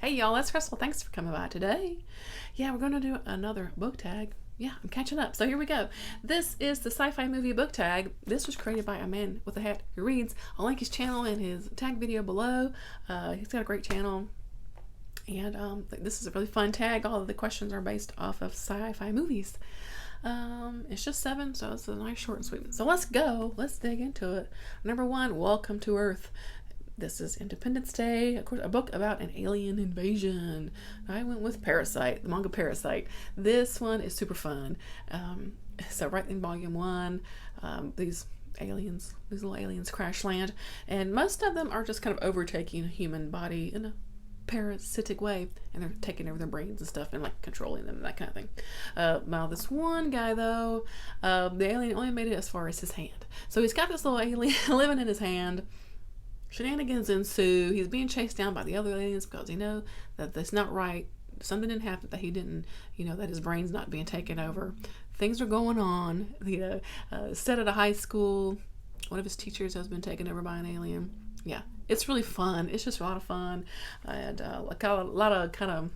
Hey y'all, that's Crystal. Thanks for coming by today. Yeah, we're going to do another book tag. Yeah, I'm catching up. So here we go. This is the sci-fi movie book tag. This was created by a man with a hat who reads. I'll link his channel in his tag video below. He's got a great channel. And this is a really fun tag. All of the questions are based off of sci-fi movies. It's just 7, so it's a nice short and sweet one. So let's go. Let's dig into it. Number 1, Welcome to Earth. This is Independence Day, of course, a book about an alien invasion. I went with Parasite, the manga Parasite. This one is super fun. So right in volume 1, these little aliens crash land, and most of them are just kind of overtaking a human body in a parasitic way, and they're taking over their brains and stuff and like controlling them and that kind of thing. Now this one guy though, the alien only made it as far as his hand. So he's got this little alien living in his hand. Shenanigans ensue. He's being chased down by the other aliens because that that's not right. Something didn't happen, that he didn't, that his brain's not being taken over. Things are going on. Set at a high school. One of his teachers has been taken over by an alien. Yeah, it's really fun. It's just a lot of fun, and like a lot of kind of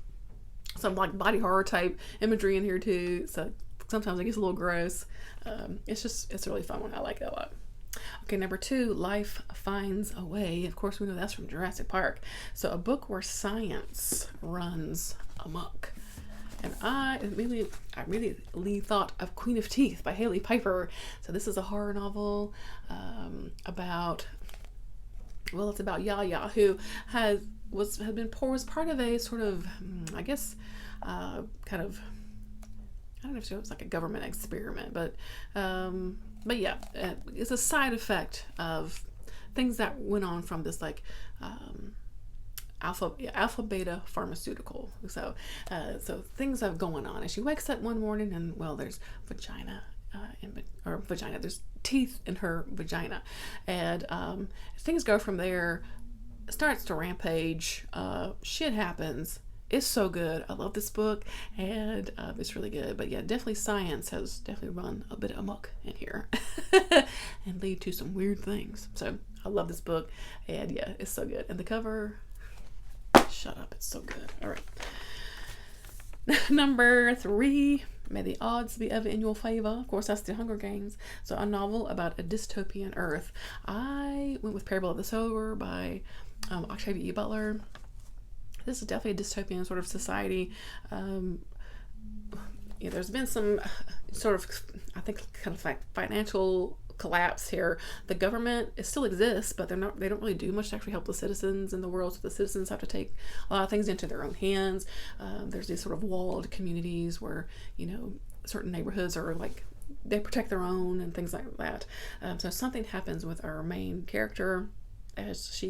some like body horror type imagery in here too. So sometimes it gets a little gross. It's a really fun one. I like it a lot. Okay, number 2, Life Finds a Way. Of course, we know that's from Jurassic Park. So a book where science runs amok. And I immediately thought of Queen of Teeth by Haley Piper. So this is a horror novel about Yaya, who was part of a sort of, I guess, kind of, I don't know if it was like a government experiment, but yeah, it's a side effect of things that went on from this like alpha beta pharmaceutical. So things are going on, and she wakes up one morning and there's there's teeth in her vagina, and things go from there. It starts to rampage. Shit happens. It's so good. I love this book, and it's really good. But yeah, definitely science has definitely run a bit amok in here and lead to some weird things. So I love this book, and yeah, it's so good. And the cover, shut up, it's so good. All right. Number 3, May the Odds Be Ever in Your Favor. Of course, that's the Hunger Games. So a novel about a dystopian Earth. I went with Parable of the Sower by Octavia E. Butler. This is definitely a dystopian sort of society. There's been some sort of, I think, kind of like financial collapse here. The government still exists, but they don't really do much to actually help the citizens in the world. So the citizens have to take a lot of things into their own hands. There's these sort of walled communities where certain neighborhoods are like they protect their own and things like that. So something happens with our main character as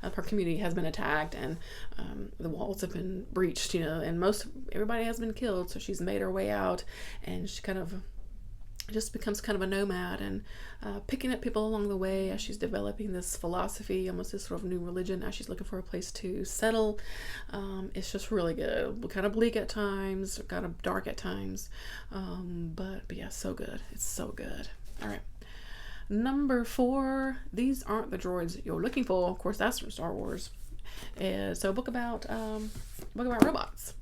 her community has been attacked, and the walls have been breached, and everybody has been killed. So she's made her way out, and she kind of just becomes kind of a nomad, and picking up people along the way as she's developing this philosophy, almost this sort of new religion, as she's looking for a place to settle. It's just really good. Kind of bleak at times, kind of dark at times, but yeah, so good. It's so good. All right. Number 4, These Aren't the Droids You're Looking For. Of course, that's from Star Wars. So a book about robots.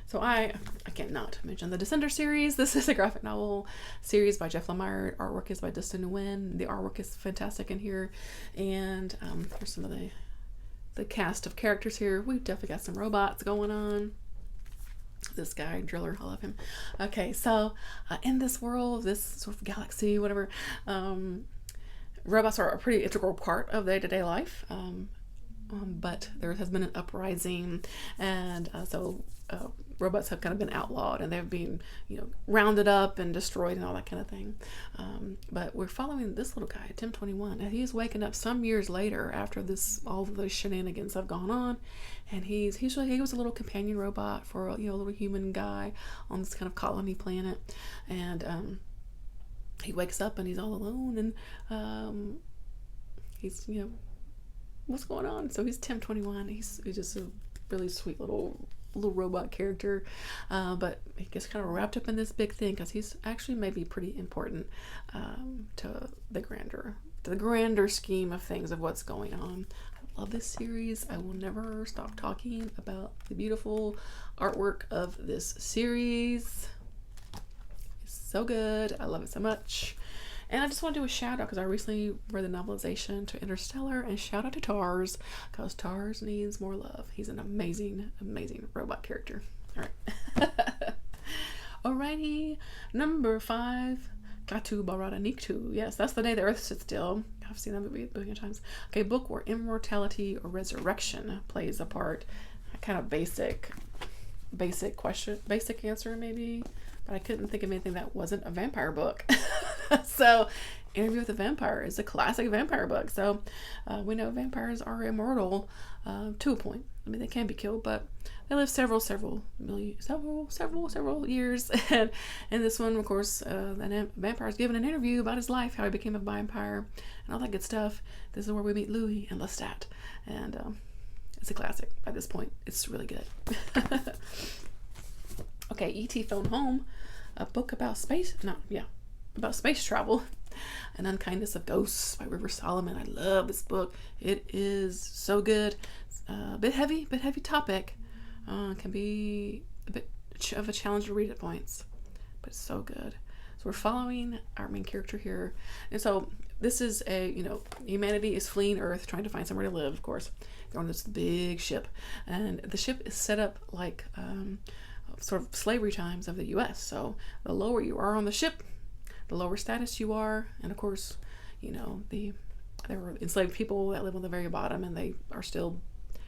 So I can't not mention the Descender series. This is a graphic novel series by Jeff Lemire. Artwork is by Dustin Nguyen. The artwork is fantastic in here. And here's some of the cast of characters here. We've definitely got some robots going on. This guy, Driller, I love him. Okay, so in this world, this sort of galaxy, whatever, robots are a pretty integral part of day-to-day life, but there has been an uprising, and so robots have kind of been outlawed, and they've been rounded up and destroyed and all that kind of thing. But we're following this little guy, Tim 21, and he's waking up some years later after all of those shenanigans have gone on, and he was a little companion robot for a little human guy on this kind of colony planet, and he wakes up and he's all alone, and he's what's going on? So he's Tim 21. He's just a really sweet little robot character, but he gets kind of wrapped up in this big thing because he's actually maybe pretty important to the grander scheme of things, of what's going on. I love this series. I will never stop talking about the beautiful artwork of this series. It's so good. I love it so much. And I just want to do a shout out because I recently read the novelization to Interstellar, and shout out to Tars because Tars needs more love. He's an amazing, amazing robot character. All right. Alrighty. Number 5, Klaatu, barada, nikto. Yes, that's the day the earth stood still. I've seen that movie a billion times. Okay, book where immortality or resurrection plays a part. Kind of basic question, basic answer maybe, but I couldn't think of anything that wasn't a vampire book. So Interview with a Vampire is a classic vampire book. So we know vampires are immortal to a point. I mean, they can be killed, but they live several years. And in this one, of course, the vampire is given an interview about his life, how he became a vampire, and all that good stuff. This is where we meet Louis and Lestat, and it's a classic by this point. It's really good. Okay, E.T. Phone Home, a book about space travel and Unkindness of Ghosts by River Solomon. I love this book. It is so good. A bit heavy topic. Can be a bit of a challenge to read at points, but it's so good. So we're following our main character here, and so this is humanity is fleeing Earth, trying to find somewhere to live. Of course, they're on this big ship, and the ship is set up like sort of slavery times of the U.S. So the lower you are on the ship, the lower status you are, and of course, there were enslaved people that live on the very bottom, and they are still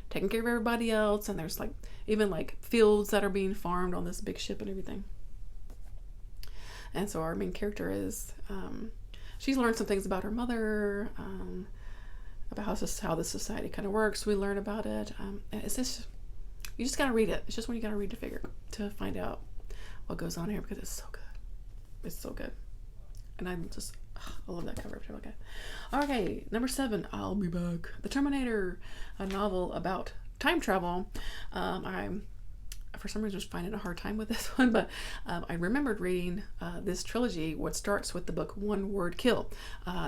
taking care of everybody else, and there's even fields that are being farmed on this big ship and everything. And so our main character is she's learned some things about her mother, about how this society kind of works. We learn about it. It's just, you just gotta read it. It's just when you gotta read to find out what goes on here, because it's so good. It's so good. And I love that cover. Okay. Okay, number 7, I'll Be Back. The Terminator, a novel about time travel. I'm for some reason just finding a hard time with this one, but I remembered reading this trilogy, what starts with the book One Word Kill.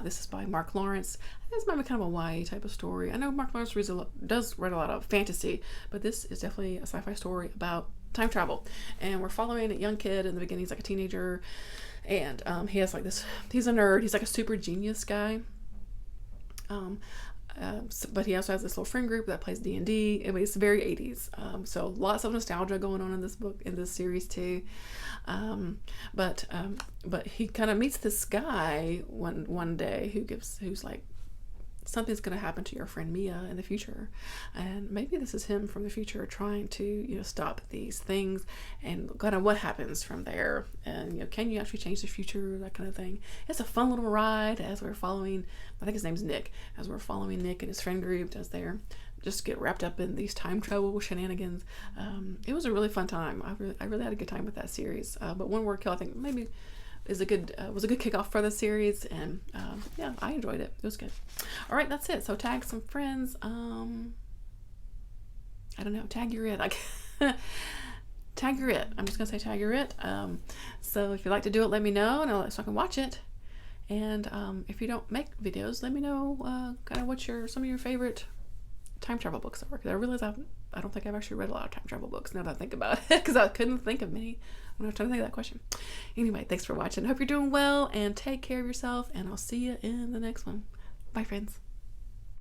This is by Mark Lawrence. This might be kind of a YA type of story. I know Mark Lawrence does read a lot of fantasy, but this is definitely a sci-fi story about time travel. And we're following a young kid. In the beginning, he's like a teenager, and he has he's a nerd. He's like a super genius guy. But he also has this little friend group that plays D&D. I mean, it's very 80s. So lots of nostalgia going on in this series too. But he kind of meets this guy one day who's like, something's going to happen to your friend Mia in the future, and maybe this is him from the future trying to stop these things, and kind of what happens from there, and can you actually change the future, that kind of thing. It's a fun little ride as we're following, I think his name's Nick, as we're following Nick and his friend group as they're just get wrapped up in these time travel shenanigans. It was a really fun time. I really had a good time with that series. But One Word Kill, I think maybe was a good kickoff for the series, and yeah, I enjoyed it. It was good. All right, that's it. So tag some friends. I don't know. Tag your it. Tag your it. I'm just gonna say tag your it. So if you'd like to do it, let me know, so I can watch it. And if you don't make videos, let me know kind of what some of your favorite time travel books are. Because I realize I don't think I've actually read a lot of time travel books now that I think about it, because I couldn't think of many when I was trying to think of that question. Anyway, thanks for watching. Hope you're doing well, and take care of yourself, and I'll see you in the next one. Bye, friends.